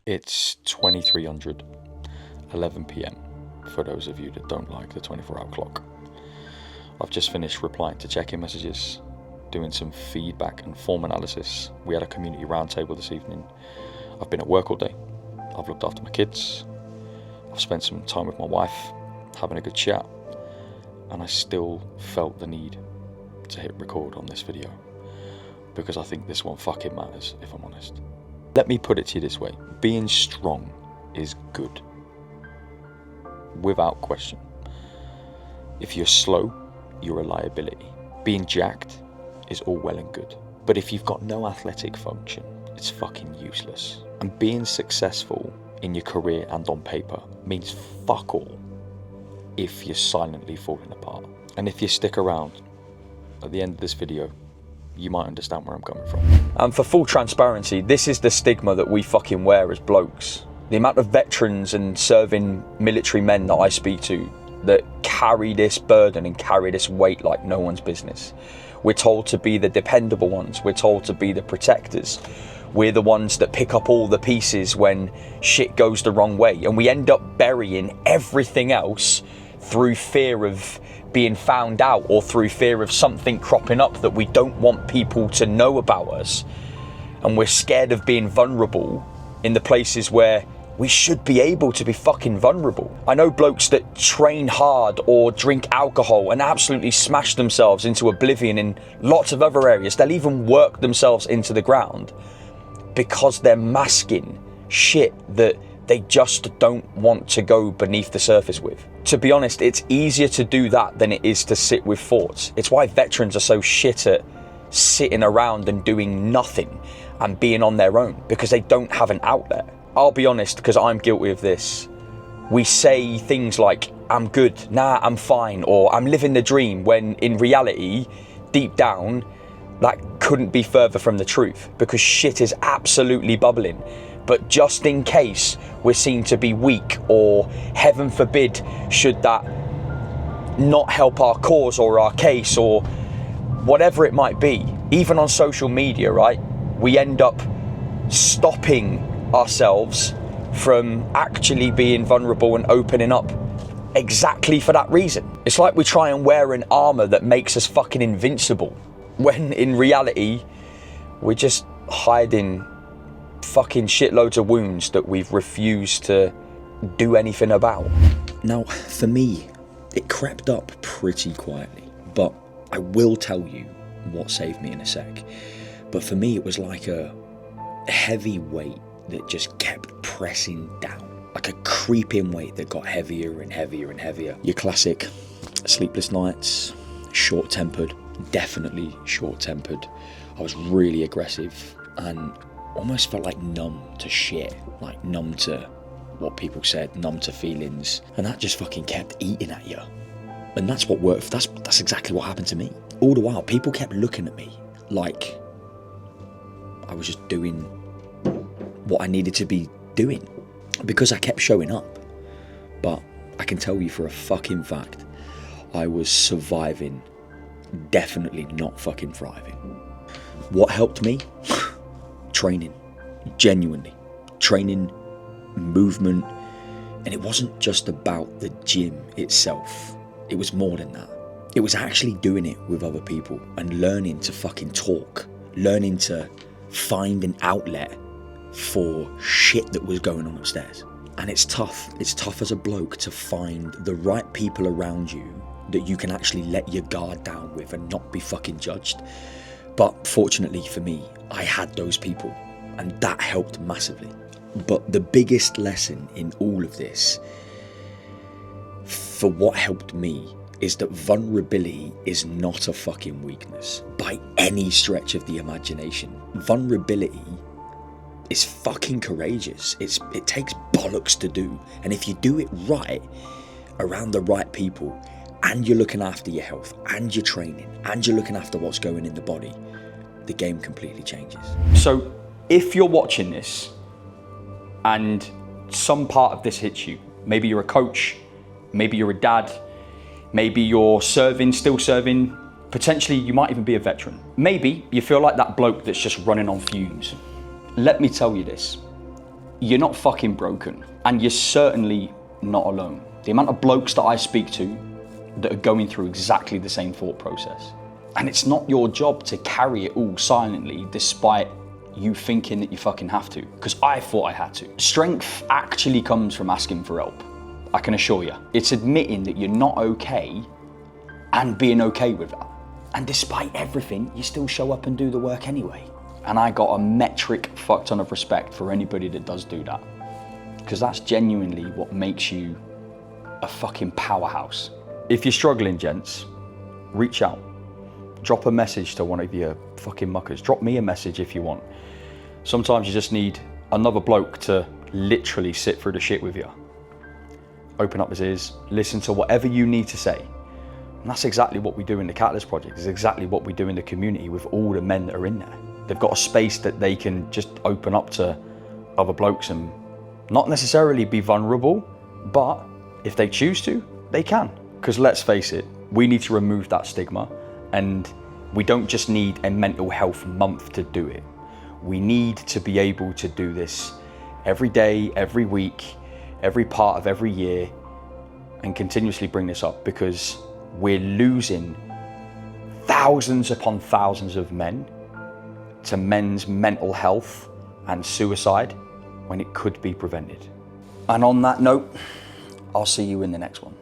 It's 2300, 11 p.m. for those of you that don't like the 24-hour clock. I've just finished replying to check-in messages, doing some feedback and form analysis. We had a community roundtable this evening. I've been at work all day. I've looked after my kids. I've spent some time with my wife, having a good chat, and I still felt the need to hit record on this video because I think this one fucking matters, if I'm honest. Let me put it to you this way. Being strong is good. Without question. If you're slow, you're a liability. Being jacked is all well and good. But if you've got no athletic function, it's fucking useless. And being successful in your career and on paper means fuck all if you're silently falling apart. And if you stick around, at the end of this video, you might understand where I'm coming from. And for full transparency, this is the stigma that we fucking wear as blokes. The amount of veterans and serving military men that I speak to that carry this burden and carry this weight like no one's business. We're told to be the dependable ones. We're told to be the protectors. We're the ones that pick up all the pieces when shit goes the wrong way. And we end up burying everything else through fear of being found out or through fear of something cropping up that we don't want people to know about us. And we're scared of being vulnerable in the places where we should be able to be fucking vulnerable. I know blokes that train hard or drink alcohol and absolutely smash themselves into oblivion in lots of other areas. They'll even work themselves into the ground because they're masking shit that they just don't want to go beneath the surface with. To be honest, it's easier to do that than it is to sit with thoughts. It's why veterans are so shit at sitting around and doing nothing and being on their own, because they don't have an outlet. I'll be honest, because I'm guilty of this. We say things like, I'm good, nah, I'm fine, or I'm living the dream, when in reality, deep down, that couldn't be further from the truth, because shit is absolutely bubbling. But just in case we're seen to be weak, or heaven forbid, should that not help our cause or our case or whatever it might be, even on social media, right? We end up stopping ourselves from actually being vulnerable and opening up exactly for that reason. It's like we try and wear an armor that makes us fucking invincible, when in reality, we're just hiding fucking shitloads of wounds that we've refused to do anything about. Now, for me, it crept up pretty quietly, but I will tell you what saved me in a sec. But for me, it was like a heavy weight that just kept pressing down, like a creeping weight that got heavier and heavier and heavier. Your classic sleepless nights, short-tempered, definitely short-tempered. I was really aggressive and almost felt like numb to shit, like numb to what people said, numb to feelings, and that just fucking kept eating at you. And that's what worked. That's exactly what happened to me. All the while, people kept looking at me like I was just doing what I needed to be doing because I kept showing up. But I can tell you for a fucking fact, I was surviving, definitely not fucking thriving. What helped me? Training, genuinely. Training, movement, and it wasn't just about the gym itself. It was more than that. It was actually doing it with other people and learning to fucking talk, learning to find an outlet for shit that was going on upstairs. And it's tough as a bloke to find the right people around you that you can actually let your guard down with and not be fucking judged. But fortunately for me, I had those people, and that helped massively. But the biggest lesson in all of this, for what helped me, is that vulnerability is not a fucking weakness by any stretch of the imagination. Vulnerability is fucking courageous. It takes bollocks to do. And if you do it right, around the right people, and you're looking after your health, and you're training, and you're looking after what's going in the body, the game completely changes. So if you're watching this and some part of this hits you, maybe you're a coach, maybe you're a dad, maybe you're still serving, potentially you might even be a veteran. Maybe you feel like that bloke that's just running on fumes. Let me tell you this, you're not fucking broken, and you're certainly not alone. The amount of blokes that I speak to that are going through exactly the same thought process. And it's not your job to carry it all silently despite you thinking that you fucking have to, because I thought I had to. Strength actually comes from asking for help, I can assure you. It's admitting that you're not okay and being okay with that. And despite everything, you still show up and do the work anyway. And I got a metric fuck ton of respect for anybody that does do that, because that's genuinely what makes you a fucking powerhouse. If you're struggling, gents, reach out. Drop a message to one of your fucking muckers. Drop me a message if you want. Sometimes you just need another bloke to literally sit through the shit with you. Open up his ears, listen to whatever you need to say. And that's exactly what we do in the Catalyst Project. It's exactly what we do in the community with all the men that are in there. They've got a space that they can just open up to other blokes and not necessarily be vulnerable, but if they choose to, they can. Because let's face it, we need to remove that stigma, and we don't just need a mental health month to do it. We need to be able to do this every day, every week, every part of every year, and continuously bring this up, because we're losing thousands upon thousands of men to men's mental health and suicide when it could be prevented. And on that note, I'll see you in the next one.